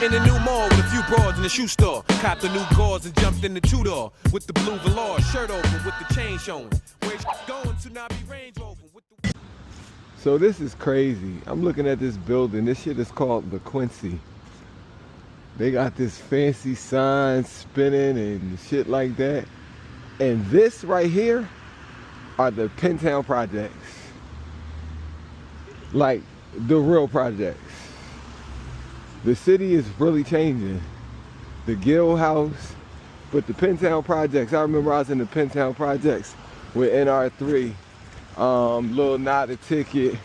In a new mall with a few broads in the shoe store. Copped the new gauze and jumped in the two-door. With the blue velour, shirt open with the chain showing. Where it's going to now be Range Rover. So this is crazy. I'm looking at this building. This shit is called the Quincy. They got this fancy sign spinning and shit like that. And this right here are the Pentown projects. Like the real projects. The city is really changing. The Guild House, but the Pentown projects. I remember I was in the Pentown projects with NR3. Lil Not a Ticket,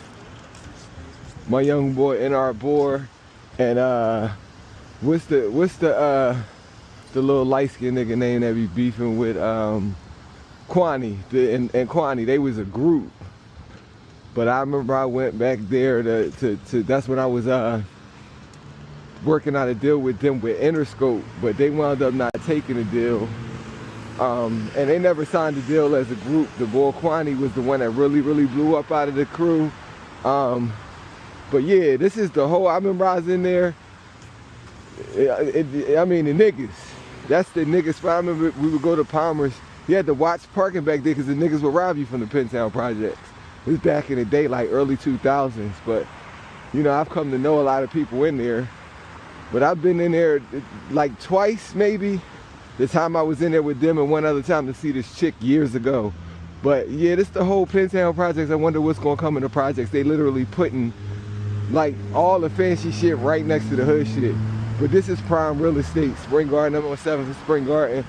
my young boy NR Boar, and what's the little light-skinned nigga name that be beefing with Kwani, and Kwani, they was a group. But I remember I went back there to that's when I was working out a deal with them with Interscope, but they wound up not taking the deal. And they never signed a deal as a group. The boy Kwani was the one that really blew up out of the crew. But yeah, this is the whole, I remember I was in there. I mean, the niggas. That's the niggas spot. I remember we would go to Palmer's. You had to watch parking back there because the niggas would rob you from the Pentown projects. It was back in the day, like early 2000s. But, you know, I've come to know a lot of people in there. But I've been in there like twice, maybe. The time I was in there with them and one other time to see this chick years ago. But yeah, this the whole Pentown projects. I wonder what's gonna come in the projects. They literally putting like all the fancy shit right next to the hood shit. But this is prime real estate. Spring Garden, number 7 for Spring Garden.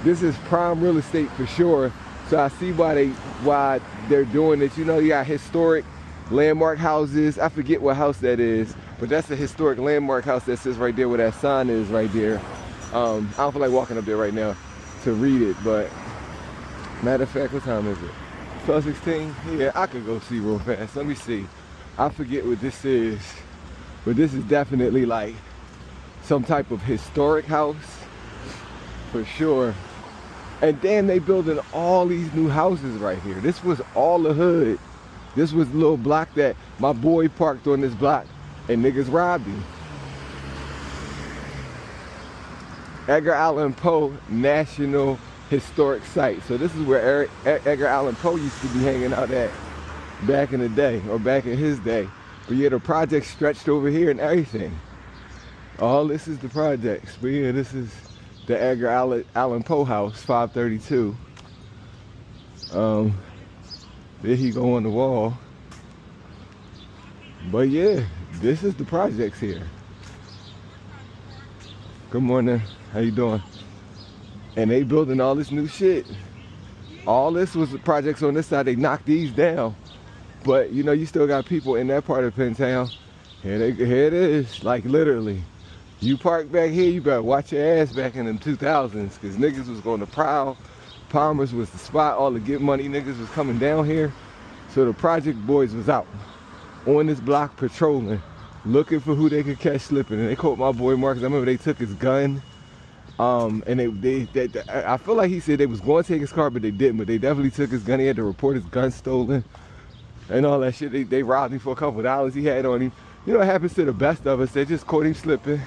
This is prime real estate for sure. So I see why they're doing it. You know, you got historic landmark houses. I forget what house that is, but that's a historic landmark house that sits right there where that sign is right there. I don't feel like walking up there right now to read it, but matter of fact, what time is it? 12:16? Yeah, I could go see real fast. Let me see. I forget what this is, but this is definitely like some type of historic house for sure. And then they building all these new houses right here. This was all the hood. This was a little block that my boy parked on this block and niggas robbed him. Edgar Allan Poe National Historic Site. So this is where Edgar Allan Poe used to be hanging out at back in the day, or back in his day. But yeah, the project stretched over here and everything. All this is the projects. But yeah, this is the Edgar Allan Poe house, 532. There he go on the wall. But yeah, this is the projects here. Good morning, how you doing? And they building all this new shit. All this was the projects on this side. They knocked these down. But you know, you still got people in that part of Pentown. Here it is, like literally. You park back here, you better watch your ass back in them 2000s, because niggas was going to prowl. Palmer's was the spot. All the get money niggas was coming down here. So the project boys was out on this block patrolling, looking for who they could catch slipping. And they caught my boy Marcus. I remember they took his gun. And I feel like he said they was going to take his car, but they didn't. But they definitely took his gun. He had to report his gun stolen and all that shit. They robbed him for a couple of dollars he had on him. You know what happens to the best of us? They just caught him slipping.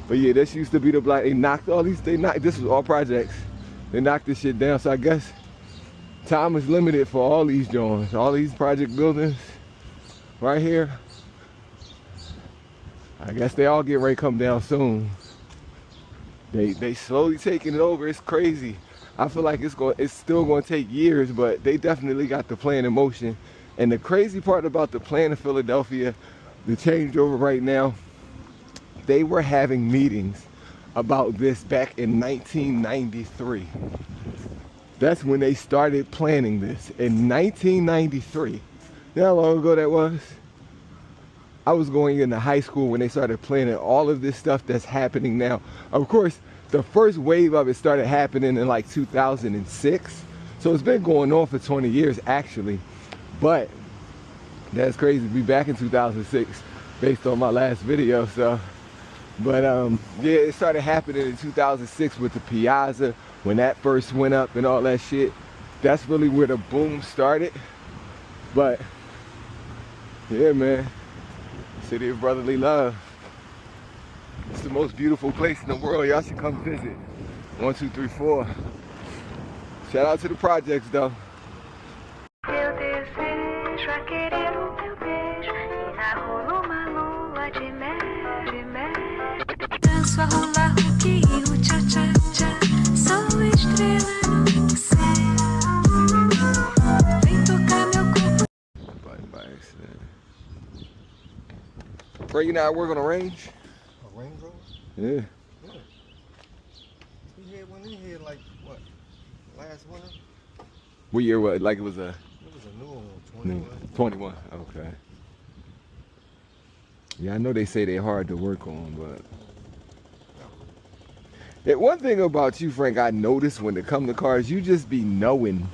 But yeah, this used to be the block. They knocked all these, this was all projects. They knocked this shit down. So I guess time is limited for all these joints, all these project buildings right here. I guess they all get ready to come down soon. They slowly taking it over. It's crazy. I feel like it's still going to take years, but they definitely got the plan in motion. And the crazy part about the plan in Philadelphia, the changeover right now, they were having meetings about this back in 1993. That's when they started planning this, in 1993. You know how long ago that was? I was going into high school when they started planning all of this stuff that's happening now. Of course, the first wave of it started happening in like 2006. So it's been going on for 20 years actually. But that's crazy to be back in 2006 based on my last video. So, but yeah, it started happening in 2006 with the Piazza when that first went up and all that shit. That's really where the boom started. But yeah, man, city of brotherly love. It's the most beautiful place in the world. Y'all should come visit. 1, 2, 3, 4. Shout out to the projects though. Eu desejo querer o teu beijo e na rola uma lua de mel. Danço a rolar o que o tchá tchá tchá. Sou estrela no céu. Vem tocar meu corpo. By accident. Bro, you know I work on a range? A Range Rover? Yeah. Yeah. We had one in here like what? Last winter? What year was it? Like it was a It was a new one, 21. 21. Okay. Yeah, I know they say they're hard to work on, but one thing about you, Frank, I noticed when it come to cars, you just be knowing.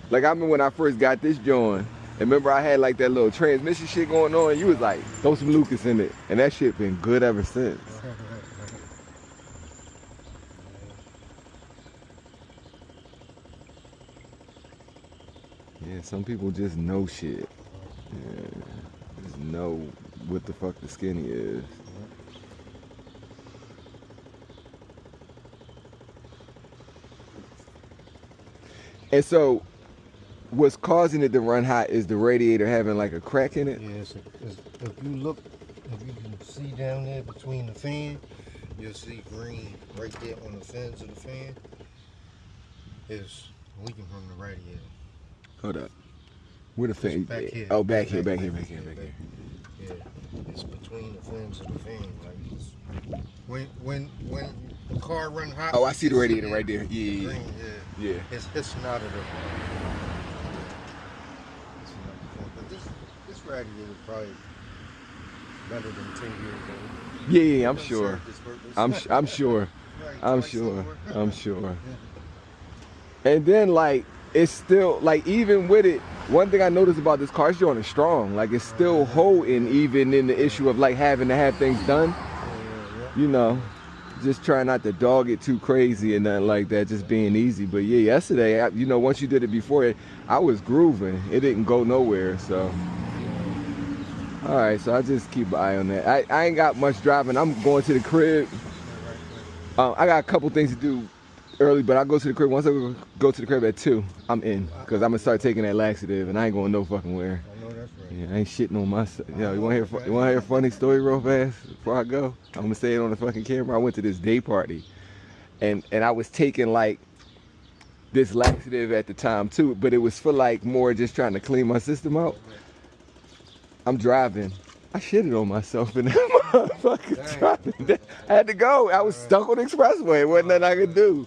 Like I remember when I first got this joint, and remember I had like that little transmission shit going on, and you was like, throw some Lucas in it, and that shit been good ever since. Yeah, some people just know shit. Yeah, just know what the fuck the skinny is. And so, what's causing it to run hot is the radiator having like a crack in it? Yes, if you look, if you can see down there between the fan, you'll see green right there on the fins of the fan. It's leaking from the radiator. Hold up. Where the fan? Back here. Oh, back here. Yeah, it's between the fins of the fan. Like it's, when the car run hot. Oh, I see the you radiator that right there. Yeah. green, Yeah. It's hissing out of the. But this radiator is probably better than 10 years old. Yeah, I'm sure. This purpose. I'm sure. Right, I'm twice sure. over. I'm sure. And then like it's still like even with it, one thing I noticed about this car, it's showing is strong. Like it's still holding even in the issue of like having to have things done. You know, just trying not to dog it too crazy and nothing like that, just being easy. But yeah, yesterday, you know, once you did it before, I was grooving. It didn't go nowhere, so. All right, so I just keep an eye on that. I ain't got much driving. I'm going to the crib. I got a couple things to do early, but I'll go to the crib. Once I go to the crib at 2, I'm in. Because I'm going to start taking that laxative, and I ain't going no fucking where. I know that's right. Yeah, I ain't shitting on myself. Yo, you want to hear a funny story real fast before I go? I'm going to say it on the fucking camera. I went to this day party, and I was taking, like, this laxative at the time, too, but it was for, like, more just trying to clean my system out. I'm driving. I shitted on myself in that motherfucker driving. I had to go. I was stuck on the expressway. It wasn't nothing I could do.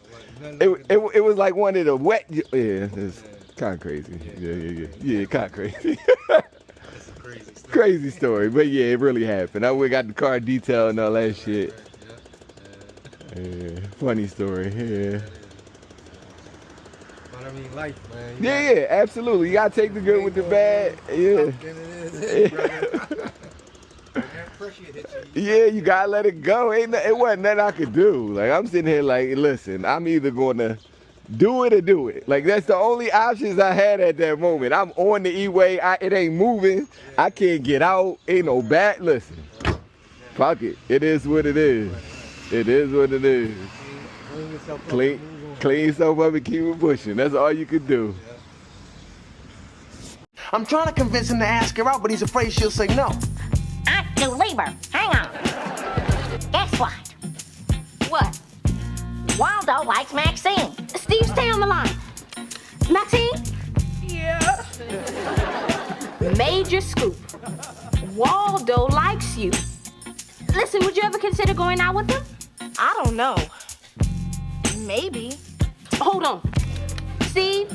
It was like one of the wet. Yeah, it's kind of crazy. Yeah, kind of crazy. That's a crazy story. Crazy story, but yeah, it really happened. I went got the car detailed and all that shit. Yeah, funny story. Yeah. But I mean, life, man. Yeah, absolutely. You gotta take the good with the bad. Yeah. Yeah, you gotta let it go. It wasn't nothing I could do. Like I'm sitting here like, listen, I'm either gonna do it or do it. Like that's the only options I had at that moment. I'm on the E-way, it ain't moving. I can't get out, ain't no back. Listen, fuck it. It is what it is. It is what it is. Clean yourself up and keep it pushing. That's all you can do. I'm trying to convince him to ask her out, but he's afraid she'll say no. Aunt Lieber, hang on. Guess what? What? Waldo likes Maxine. Steve, stay on the line. Maxine? Yeah. Major scoop. Waldo likes you. Listen, would you ever consider going out with him? I don't know. Maybe. Hold on. Steve,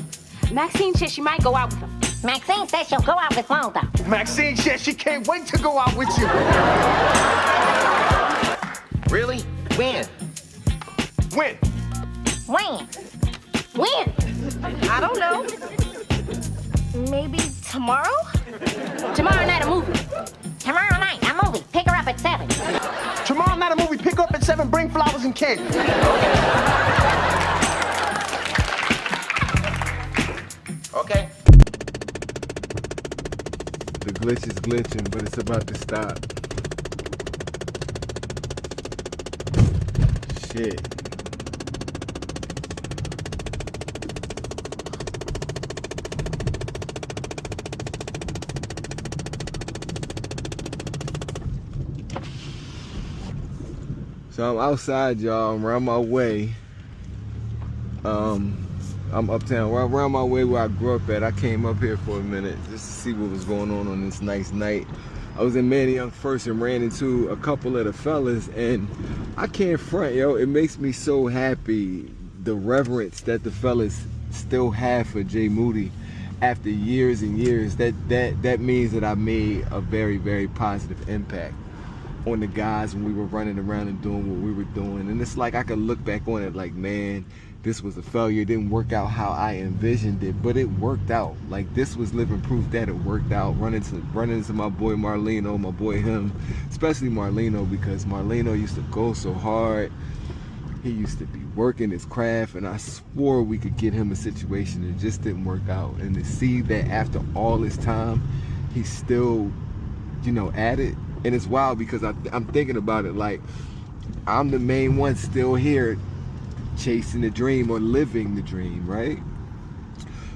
Maxine says she might go out with him. Maxine says she'll go out with Waldo. Maxine says she can't wait to go out with you. Really? When? When? When? When? I don't know. Maybe tomorrow? Tomorrow night a movie. Tomorrow night, a movie. Pick her up at 7. Tomorrow night a movie, pick up at 7, bring flowers and candy. Okay. The glitch is glitching, but it's about to stop. shit. So I'm outside, y'all. I'm around my way. I'm uptown. Around my way where I grew up at. I came up here for a minute just to see what was going on this nice night. I was in Manny Young first and ran into a couple of the fellas, and I can't front, yo. It makes me so happy, the reverence that the fellas still have for Jay Moody after years and years. That means that I made a very, very positive impact on the guys when we were running around and doing what we were doing. And it's like I could look back on it like, man, this was a failure. It didn't work out how I envisioned it, but it worked out. Like, this was living proof that it worked out. Running into my boy Marlino, my boy him, especially Marlino, because Marlino used to go so hard. He used to be working his craft, and I swore we could get him a situation. It just didn't work out. And to see that after all this time, he's still, you know, at it. And it's wild because I'm thinking about it like I'm the main one still here chasing the dream or living the dream, right?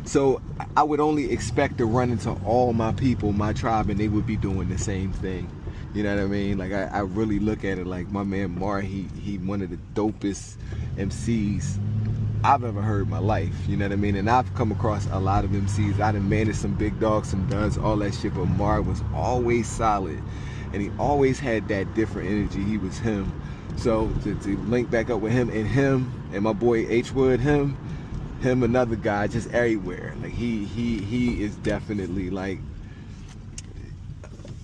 So I would only expect to run into all my people, my tribe, and they would be doing the same thing. You know what I mean? Like, I really look at it like my man Mar, he one of the dopest MCs I've ever heard in my life. You know what I mean? And I've come across a lot of MCs. I done managed some big dogs, some duns, all that shit, but Mar was always solid. And he always had that different energy. He was him. So to link back up with him and my boy H Wood, him another guy, just everywhere. Like he is definitely like,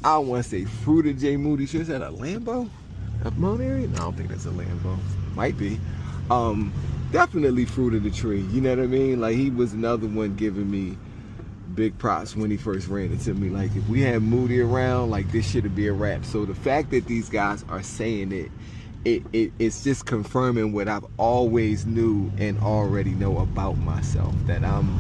I don't want to say fruit of Jay Moody. Is that a Lambo? A Mount Airy? No, I don't think that's a Lambo. Might be. Definitely fruit of the tree. You know what I mean? Like, he was another one giving me big props when he first ran into me. Like, if we had Moody around, like, this shit'd be a wrap. So the fact that these guys are saying it's just confirming what I've always knew and already know about myself, that I'm,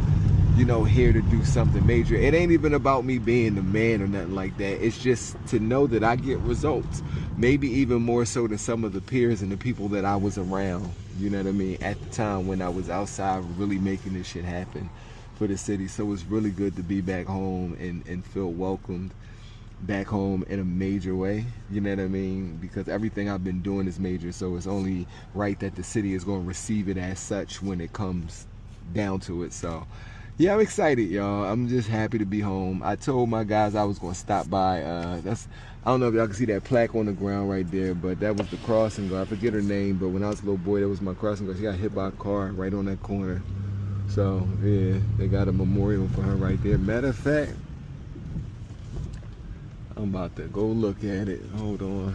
you know, here to do something major. It ain't even about me being the man or nothing like that. It's just to know that I get results, maybe even more so than some of the peers and the people that I was around, you know what I mean, at the time when I was outside really making this shit happen for the city. So it's really good to be back home and feel welcomed back home in a major way, you know what I mean, because everything I've been doing is major, so it's only right that the city is going to receive it as such when it comes down to it. So yeah, I'm excited, y'all. I'm just happy to be home. I told my guys I was going to stop by. I don't know if y'all can see that plaque on the ground right there, but that was the crossing guard. I forget her name, but when I was a little boy, that was my crossing guard. She got hit by a car right on that corner. So yeah, they got a memorial for her right there. Matter of fact, I'm about to go look at it. Hold on.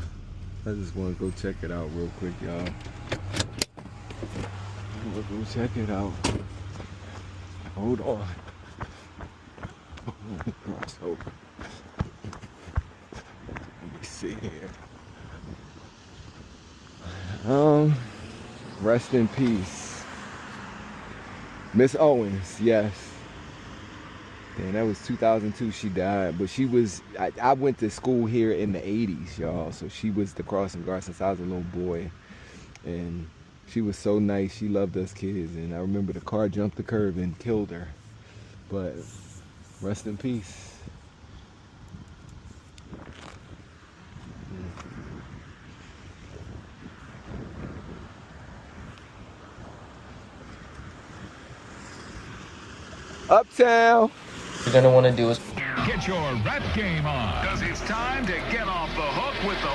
I just want to go check it out real quick, y'all. Go check it out. Hold on. Crossover. Let me see here. Rest in peace. Miss Owens, yes. And that was 2002 she died, but she was, I went to school here in the 80s, y'all, so she was the crossing guard since I was a little boy, and she was so nice. She loved us kids, and I remember the car jumped the curb and killed her, but rest in peace. Uptown. You're gonna want to do is get your rap game on, because it's time to get off the hook with the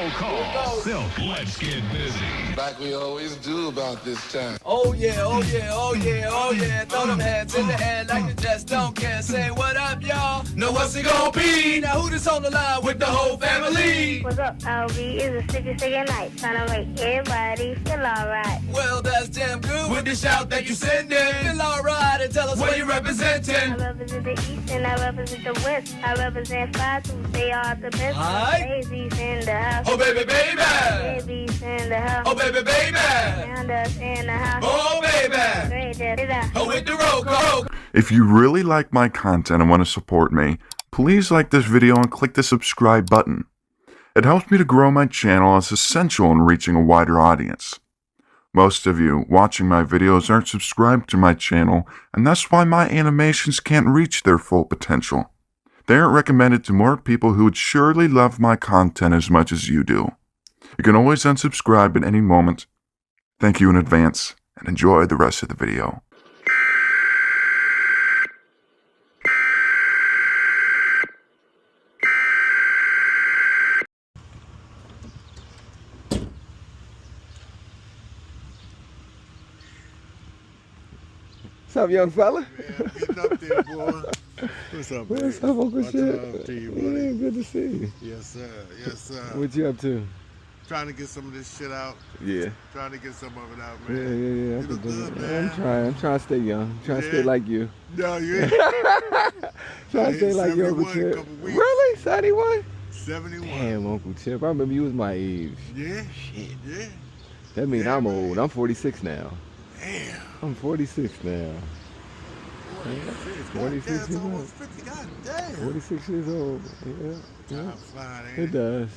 roll call. Silk, let's get busy. Like we always do about this time. Oh yeah, oh yeah, oh yeah, oh yeah. Throw them hands in the air like you just don't care. Say what up, y'all? Know what's it gonna be? Now who this on the line with the whole family? What's up, LB? It's a sticky night. Trying to make everybody feel alright. Well, that's damn good with the shout that you sending. Feel alright and tell us what you representing. I represent the East and I represent the West. I represent 5-2. They are the best. Alright. Babies in the house. Oh baby, baby. Babies in the house. Oh baby, baby. And us in the house. Oh baby. Great, that. Oh with the roll call. If you really like my content and want to support me, please like this video and click the subscribe button. It helps me to grow my channel and is essential in reaching a wider audience. Most of you watching my videos aren't subscribed to my channel, and that's why my animations can't reach their full potential. They aren't recommended to more people who would surely love my content as much as you do. You can always unsubscribe at any moment. Thank you in advance, and enjoy the rest of the video. What's up, young fella? Yeah, getting up there, boy. What's up, man? What's up, Uncle Much Shep? love to you, buddy. Yeah, good to see you. Yes, sir. Yes, sir. What you up to? Trying to get some of this shit out. Yeah. Trying to get some of it out, Yeah, man. yeah. You look good, man. I'm trying to stay young. I'm trying to stay like you. No, you ain't. Trying to stay like you, Uncle Chip. Really? 71? 71. Damn, Uncle Chip. I remember you was my age. Yeah. Shit. Yeah. That means Yeah, I'm man. old. I'm 46 now. Damn. I'm 46 now. 46 That's years almost old. 50. God damn. 46 years old. Yeah. Time flying, ain't It does.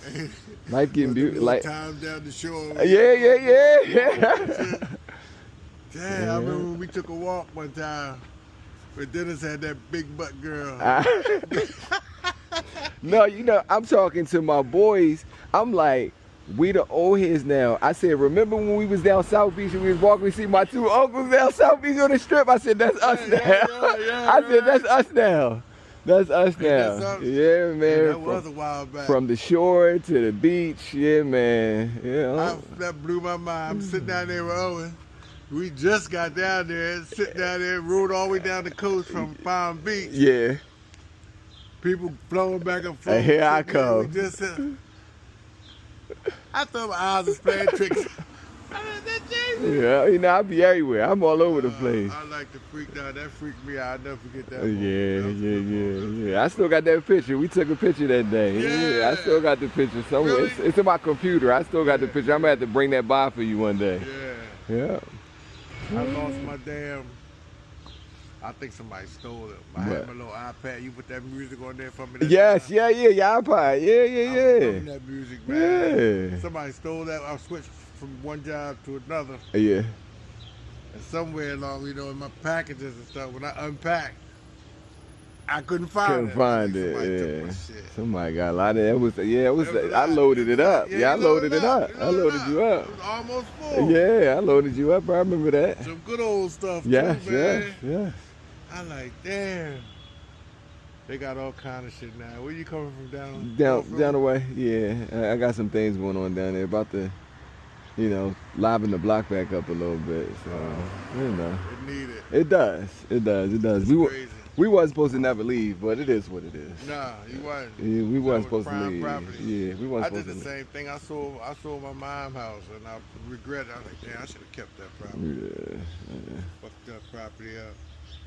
Life getting Put a beautiful. little Like, time down the shore. yeah. Damn, I remember when we took a walk one time. But Dennis had that big butt girl. No, you know, I'm talking to my boys. I'm like, we the old heads now. I said, remember when we was down South Beach and we was walking, we see my two uncles down South Beach on the strip? I said, that's us now. I said, that's us now. That's us now. Yeah, man. Yeah, that was a while back. From the shore to the beach. Yeah, man. Yeah. That blew my mind. I'm sitting down there with Owen. We just got down there, sitting down there, rode all the way down the coast from Palm Beach. Yeah. People flowing back and forth. And here I We come. just, I thought my eyes was playing tricks. Yeah, you know, I be everywhere. I'm all over the place. I like to freak down. That freaked me out. I'll never forget that. Yeah. I still got that picture. We took a picture that day. Yeah, I still got the picture somewhere. Really? It's in my computer. I still got the picture. I'm gonna have to bring that by for you one day. Yeah. Yeah. I lost my damn. I think somebody stole it. I had my little iPad. You put that music on there for me. Yes, yeah, iPod. Yeah. I love that music, man. Yeah. Somebody stole that. I switched from one job to another. Yeah. And somewhere along, you know, in my packages and stuff, when I unpacked, I couldn't find it. Yeah. Somebody got a lot of it. I loaded it up. Yeah, I loaded it up. I loaded you up. It was almost full. Yeah, I loaded you up. I remember that. Some good old stuff, Yes, too, man. yes. I like, damn. They got all kind of shit now. Where you coming from down the way? Yeah, I got some things going on down there. About to, you know, liven the block back up a little bit. So, you know. It need it. It does. It's crazy. We wasn't supposed to never leave, but it is what it is. Nah, you wasn't. Yeah, we wasn't supposed to prime leave. property. Yeah, we wasn't I supposed did to the same thing. I sold my mom's house, and I regret it. I was like, damn, I should have kept that property. Yeah. Fucked that property up.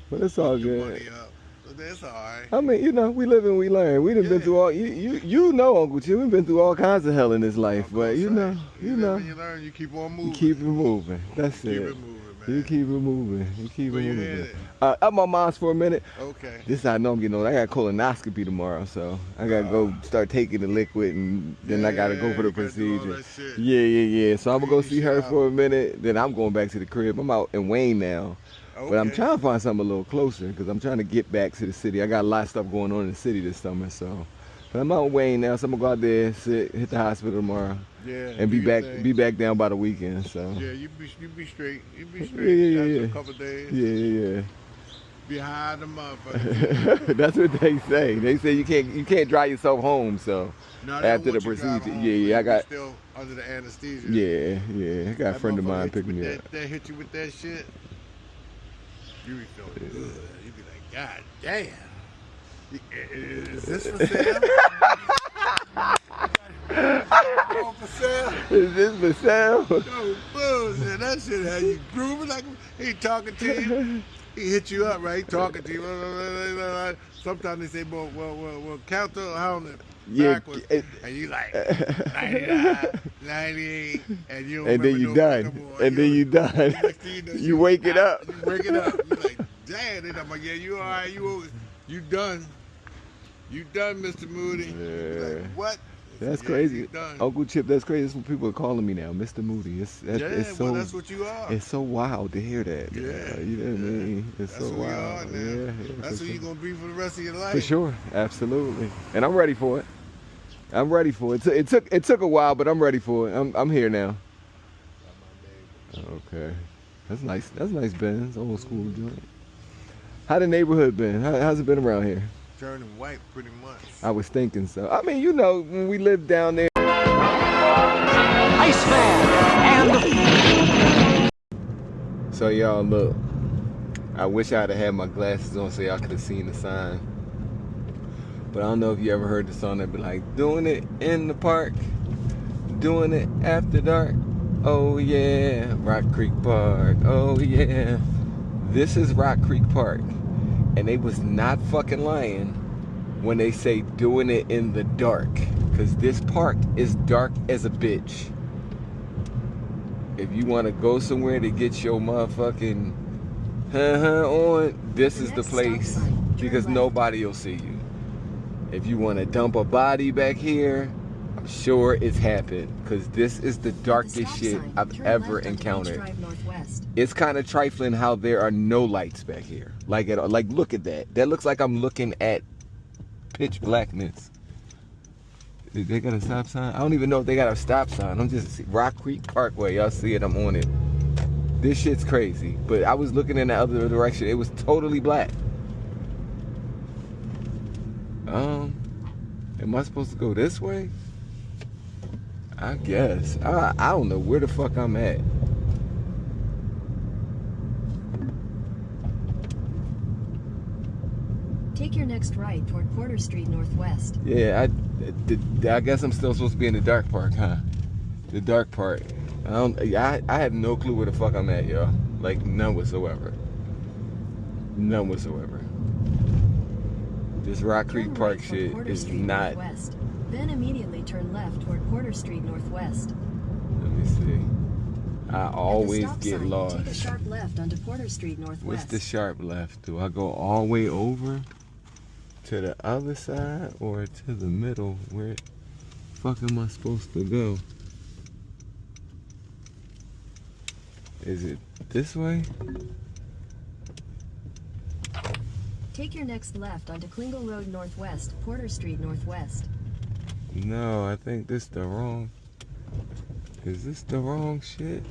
But it's all Fucked the good. money up. But that's all right. I mean, you know, we live and we learn. We done been through all. You know, Uncle Chip, we've been through all kinds of hell in this life. But you know. You learn. You keep on moving. You keep it moving. That's it. Keep it moving, man. You keep it moving. You keep Where it you moving. headed? Up my mom's for a minute. Okay. This I know I'm getting old. I got colonoscopy tomorrow, so I gotta go start taking the liquid, and then I gotta go for the you gotta do all procedure. that shit. Yeah. So I'm gonna go see her Shit for a minute. Then I'm going back to the crib. I'm out in Weygn now. But I'm Okay. trying to find something a little closer because I'm trying to get back to the city. I got a lot of stuff going on in the city this summer, so. But I'm out in Weygn now, so I'm gonna go out there, hit the hospital tomorrow, Yeah. and do your thing. be back down by the weekend. So. Yeah, you be straight. You be Yeah, straight. yeah. After a couple days. Yeah. Be high the motherfucker. That's what they say. They say you can't drive yourself home. So No, they after don't the want you driving procedure, home, yeah, I you got. still under the anesthesia. Yeah. I got a friend of mine That motherfucker picking me hit you up. with that hit you with that shit. You be feeling good. You be like, God damn. Is this for sale? For sale? Is this for sale? No bullshit. That shit had you grooving like he talking to you. He hit you up, right? He talking to you. Sometimes they say, well, count the hundred backwards, and you like 99, 98, and you don't And then remember you no done. more. And then you done. Next thing you know, You wake it up. You wake it up. You like, damn. They like, yeah, you all right? You done? You done, Mr. Moody? Yeah. Like, what? That's Yeah, crazy. he's done. Uncle Chip, that's crazy. That's what people are calling me now, Mr. Moody. It's so, well, that's what you are. It's so wild to hear that. Yeah. You know what I mean? It's That's so who you wild. are now. Yeah, That's for who sure. you're going to be for the rest of your life. For sure, absolutely. And I'm ready for it. I'm ready for it. It took a while, but I'm ready for it. I'm here now. Okay. That's nice. That's nice, Benz. Old school joint. How the neighborhood been? How's it been around here? Turning white pretty much. I was thinking so. I mean, you know, when we lived down there. Iceman and So y'all look. I wish I'd have had my glasses on so y'all could have seen the sign. But I don't know if you ever heard the song that be like, doing it in the park, doing it after dark. Oh yeah, Rock Creek Park. Oh yeah. This is Rock Creek Park. And they was not fucking lying when they say doing it in the dark. Cause this park is dark as a bitch. If you want to go somewhere to get your motherfucking on, this is the place. Because nobody will see you. If you want to dump a body back here, I'm sure it's happened. Because this is the darkest shit I've ever encountered. It's kind of trifling how there are no lights back here. Like look at that. That looks like I'm looking at pitch blackness. They got a stop sign? I don't even know if they got a stop sign. I'm just Rock Creek Parkway. Y'all see it? I'm on it. This shit's crazy. But I was looking in the other direction. It was totally black. Am I supposed to go this way? I guess. I don't know where the fuck I'm at. Take your next right toward Porter Street Northwest. Yeah, I guess I'm still supposed to be in the dark part, huh? The dark part. I have no clue where the fuck I'm at, y'all. Like, none whatsoever. None whatsoever. This Rock Creek Park shit is not. Northwest. Then immediately turn left toward Porter Street Northwest. Let me see. I always get lost. Take a sharp left onto Porter Street Northwest. What's the sharp left? Do I go all the way over to the other side or to the middle? Where the fuck am I supposed to go? Is it this way? Take your next left onto Klingle Road Northwest, Porter Street Northwest. No, I think this the wrong. Is this the wrong shit?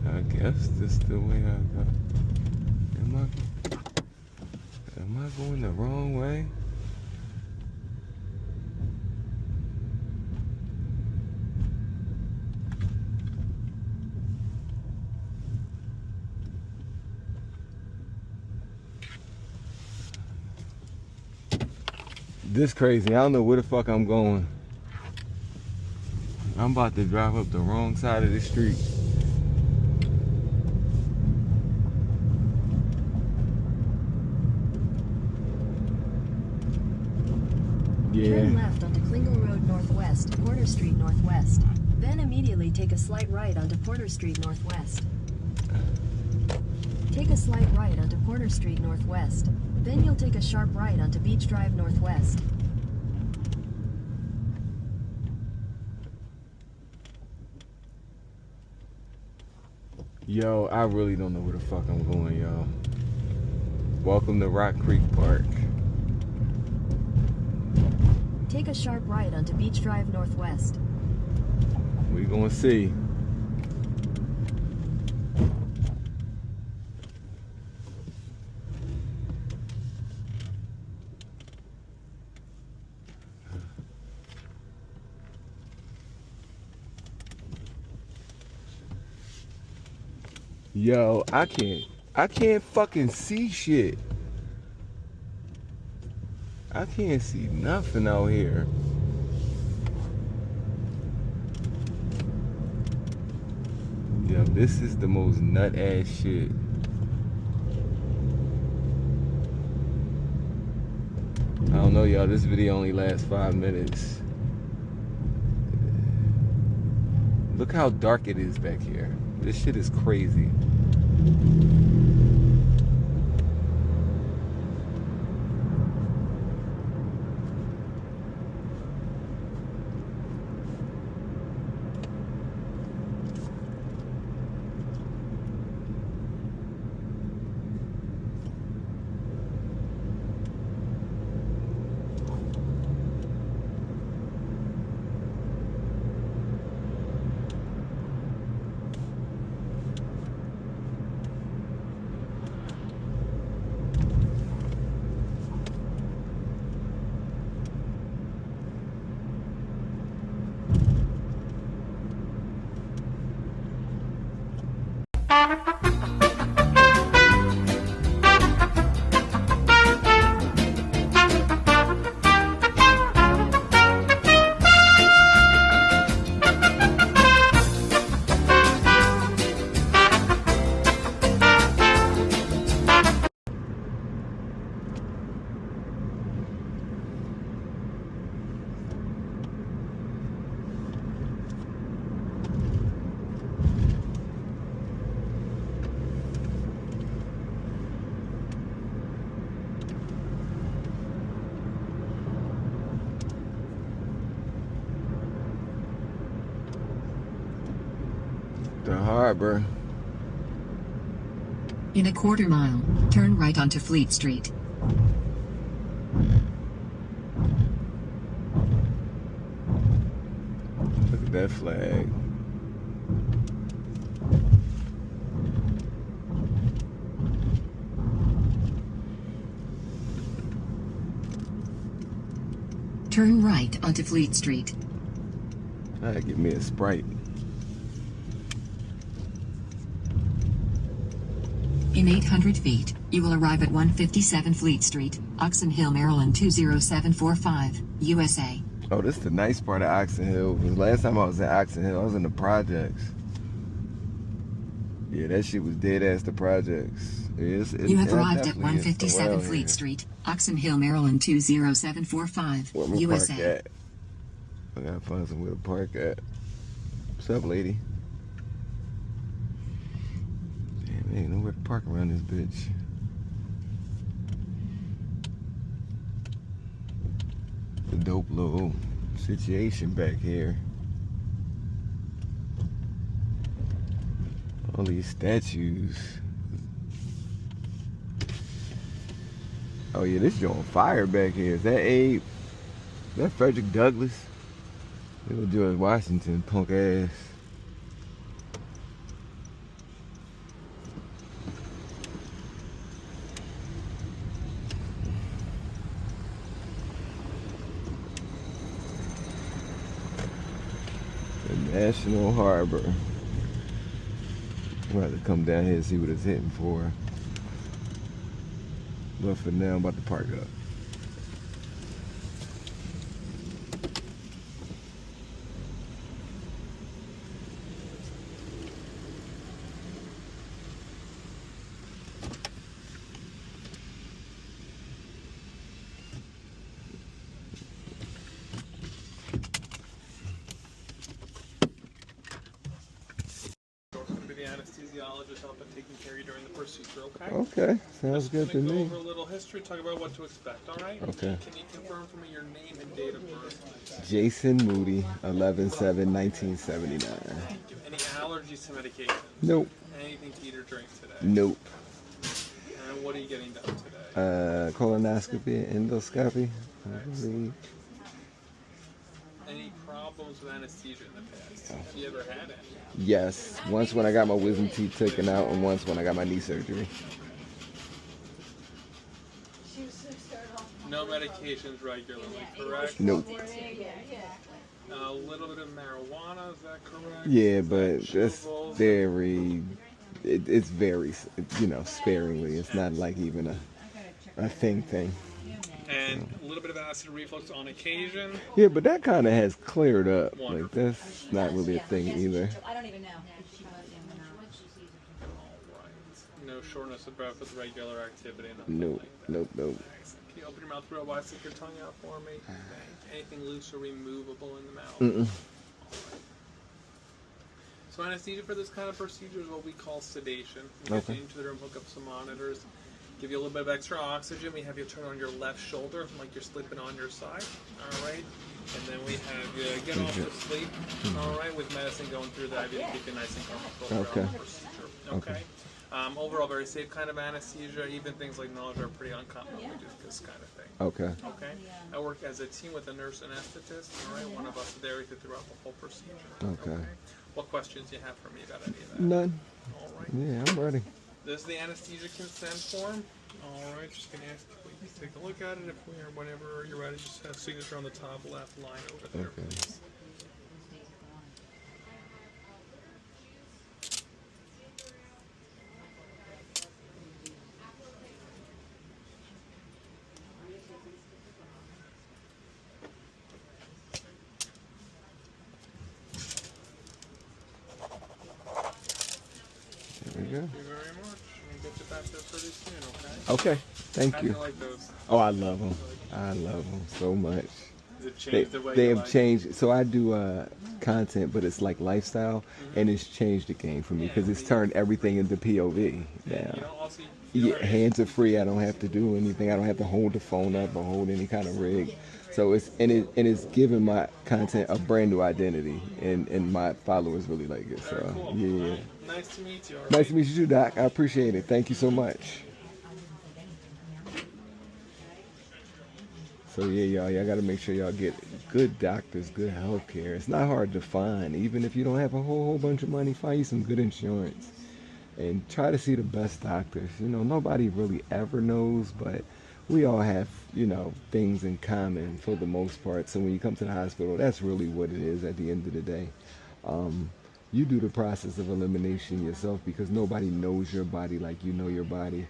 I guess this is the way I go. Am I going the wrong way? This crazy. I don't know where the fuck I'm going. I'm about to drive up the wrong side of the street. Yeah. Turn left onto Klingle Road Northwest, Porter Street Northwest. Then immediately take a slight right onto Porter Street Northwest. Take a slight right onto Porter Street Northwest. Then you'll take a sharp right onto Beach Drive Northwest. Yo, I really don't know where the fuck I'm going, y'all. Welcome to Rock Creek Park. Take a sharp right onto Beach Drive Northwest. We gonna see. Yo, I can't fucking see shit. I can't see nothing out here. Yo, this is the most nut ass shit. I don't know, y'all, this video only lasts 5 minutes. Look how dark it is back here. This shit is crazy. The harbor. In a quarter mile, turn right onto Fleet Street. Look at that flag. Turn right onto Fleet Street. Give me a Sprite. In 800 feet, you will arrive at 157 Fleet Street, Oxon Hill, Maryland 20745, USA. Oh, this is the nice part of Oxon Hill. Because last time I was in Oxon Hill, I was in the projects. Yeah, that shit was dead ass the projects. You have arrived at 157 Fleet Street, Oxon Hill, Maryland 20745, USA. Park at? I gotta find somewhere to park at. What's up, lady? Damn, ain't nowhere to park around this bitch. The dope little situation back here. All these statues. Oh yeah, this joint on fire back here. Is that Abe? Is that Frederick Douglass? It was George Washington, punk ass. The National Harbor. We'll have to come down here and see what it's hitting for. But for now, I'm about to park up. Anesthesiologist helping taking care of you during the procedure, okay? Okay, sounds good to go me. over a little history, talk about what to expect, all right? Okay. Can you confirm for me your name and date of birth? Jason Moody, 11/7/1979. Any allergies to medication? Nope. Anything to eat or drink today? Nope. And what are you getting done today? Colonoscopy, endoscopy, I believe. Any problems with anesthesia in the past? Have you ever had any? Yes, once when I got my wisdom teeth taken out, and once when I got my knee surgery. No medications regularly, correct? Nope. A little bit of marijuana, is that correct? Yeah, but that's very, it's very, you know, sparingly. It's not like even a thing. And a little bit of acid reflux on occasion. Yeah, but that kind of has cleared up. Like, that's not really a thing either. I don't even know. Alright. No shortness of breath with regular activity? Nope. Can you open your mouth real wide, stick your tongue out for me? Anything loose or removable in the mouth? Mm-mm. So anesthesia for this kind of procedure is what we call sedation. We get you into the room, hook up some monitors, give you a little bit of extra oxygen. We have you turn on your left shoulder like you're sleeping on your side. All right. And then we have you get off to sleep. All right. With medicine going through the IV to keep you nice and comfortable throughout the procedure. Okay. Overall, very safe kind of anesthesia. Even things like nausea are pretty uncommon. We do this kind of thing. Okay. Okay. I work as a team with a nurse anesthetist. All right. One of us there throughout the whole procedure. Okay. What questions do you have for me about any of that? None. All right. Yeah, I'm ready. This is the anesthesia consent form. All right, just gonna ask if we can take a look at it. If we are, whenever you're ready, just have signature on the top left line over there, please. There we go. Thank you very much. I'll get you back there pretty soon, okay? Okay, thank you. How do you like those? Oh, I love them. I love them so much. Does it change the way they you have like changed. So I do content, but it's like lifestyle, and it's changed the game for me because it's turned everything into POV now. You know, also hands are free. I don't have to do anything. I don't have to hold the phone up or hold any kind of rig. So it's giving my content a brand new identity, and my followers really like it. So cool. yeah. Nice to meet you. Nice to meet you too, Doc. I appreciate it. Thank you so much. So yeah, y'all gotta make sure y'all get good doctors, good health care. It's not hard to find. Even if you don't have a whole bunch of money, find you some good insurance. And try to see the best doctors. You know, nobody really ever knows, but we all have, you know, things in common for the most part. So when you come to the hospital, that's really what it is at the end of the day. You do the process of elimination yourself because nobody knows your body like you know your body.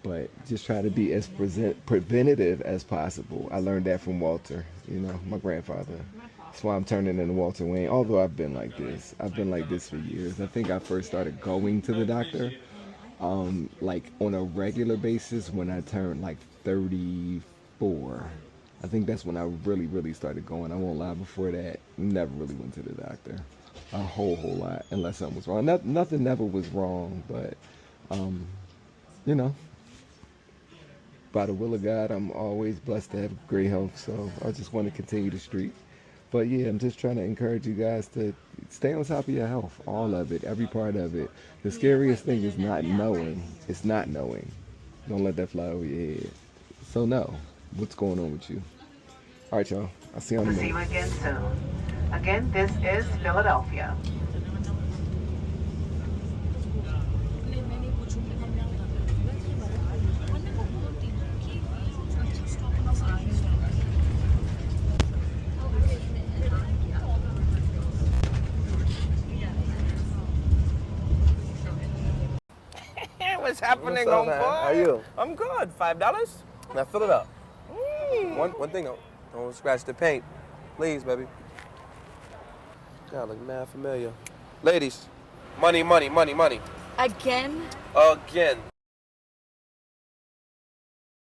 But just try to be as preventative as possible. I learned that from Walter, you know, my grandfather. That's why I'm turning into Walter Weygn, although I've been like this. I've been like this for years. I think I first started going to the doctor like on a regular basis when I turned like 34. I think that's when I really started going. I won't lie, before that, never really went to the doctor a whole lot unless something was wrong. Nothing never was wrong, but you know, by the will of God, I'm always blessed to have great health, so I just want to continue the streak. But yeah, I'm just trying to encourage you guys to stay on top of your health, all of it, every part of it. The scariest thing is not knowing. It's not knowing. Don't let that fly over your head. So know what's going on with you. All right, y'all. I'll see you on the See you again soon. Again, this is Philadelphia. What's happening, What's up, homeboy? man? How are you? I'm good. $5? Now fill it up. One thing though, don't scratch the paint, please, baby. God, look mad familiar. Ladies, money. Again? Again.